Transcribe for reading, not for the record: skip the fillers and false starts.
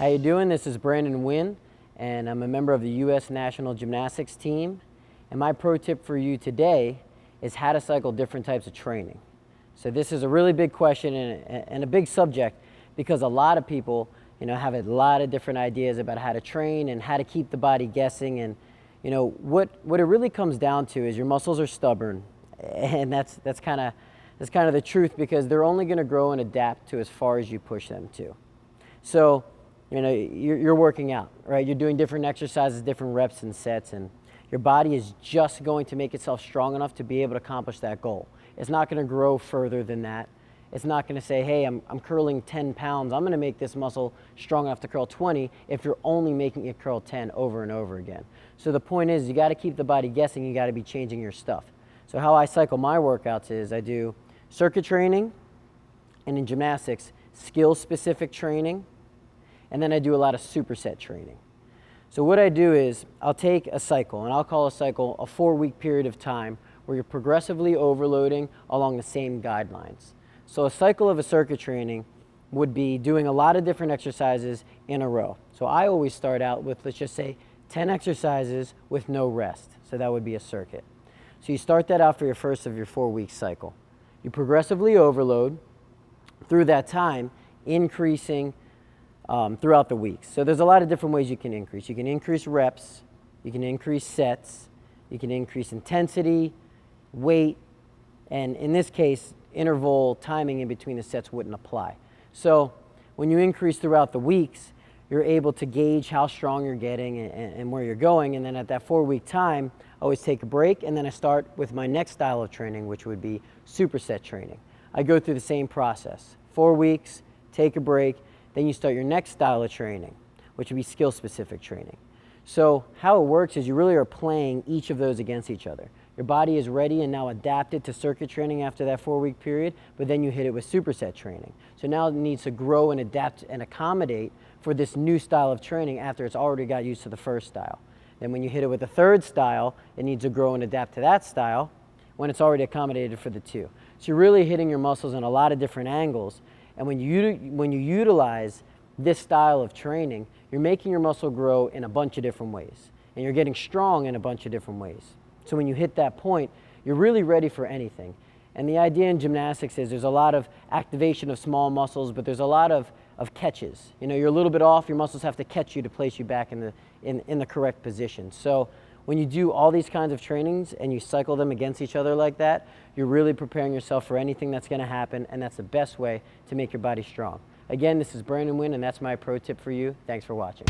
How you doing? This is Wynn, and I'm a member of the U.S. National Gymnastics Team. And my pro tip for you today is how to cycle different types of training. So this is a really big question and a big subject, because a lot of people, have a lot of different ideas about how to train and how to keep the body guessing. And what it really comes down to is your muscles are stubborn, and that's kind of the truth, because they're only going to grow and adapt to as far as you push them to. So you're working out, right? You're doing different exercises, different reps and sets, and your body is just going to make itself strong enough to be able to accomplish that goal. It's not going to grow further than that. It's not going to say, hey, I'm curling 10 pounds. I'm going to make this muscle strong enough to curl 20 if you're only making it curl 10 over and over again. So the point is, you got to keep the body guessing. You got to be changing your stuff. So how I cycle my workouts is I do circuit training, and in gymnastics, skill-specific training, and then I do a lot of superset training. So what I do is I'll take a cycle, and I'll call a cycle a 4-week period of time where you're progressively overloading along the same guidelines. So a cycle of a circuit training would be doing a lot of different exercises in a row. So I always start out with, let's just say, 10 exercises with no rest. So that would be a circuit. So you start that out for your first of your 4-week cycle. You progressively overload through that time, increasing throughout the weeks. So there's a lot of different ways you can increase. You can increase reps, you can increase sets, you can increase intensity, weight, and in this case, interval timing in between the sets wouldn't apply. So when you increase throughout the weeks, you're able to gauge how strong you're getting and where you're going. And then at that 4-week time, I always take a break, and then I start with my next style of training, which would be superset training. I go through the same process. 4 weeks, take a break, then you start your next style of training, which would be skill-specific training. So how it works is you really are playing each of those against each other. Your body is ready and now adapted to circuit training after that 4-week period, but then you hit it with superset training. So now it needs to grow and adapt and accommodate for this new style of training after it's already got used to the first style. Then when you hit it with the third style, it needs to grow and adapt to that style when it's already accommodated for the two. So you're really hitting your muscles in a lot of different angles. And when you utilize this style of training, you're making your muscle grow in a bunch of different ways. And you're getting strong in a bunch of different ways. So when you hit that point, you're really ready for anything. And the idea in gymnastics is there's a lot of activation of small muscles, but there's a lot of catches. You're a little bit off, your muscles have to catch you to place you back in the correct position. So when you do all these kinds of trainings and you cycle them against each other like that, you're really preparing yourself for anything that's going to happen, and that's the best way to make your body strong. Again, this is Wynn, and that's my pro tip for you. Thanks for watching.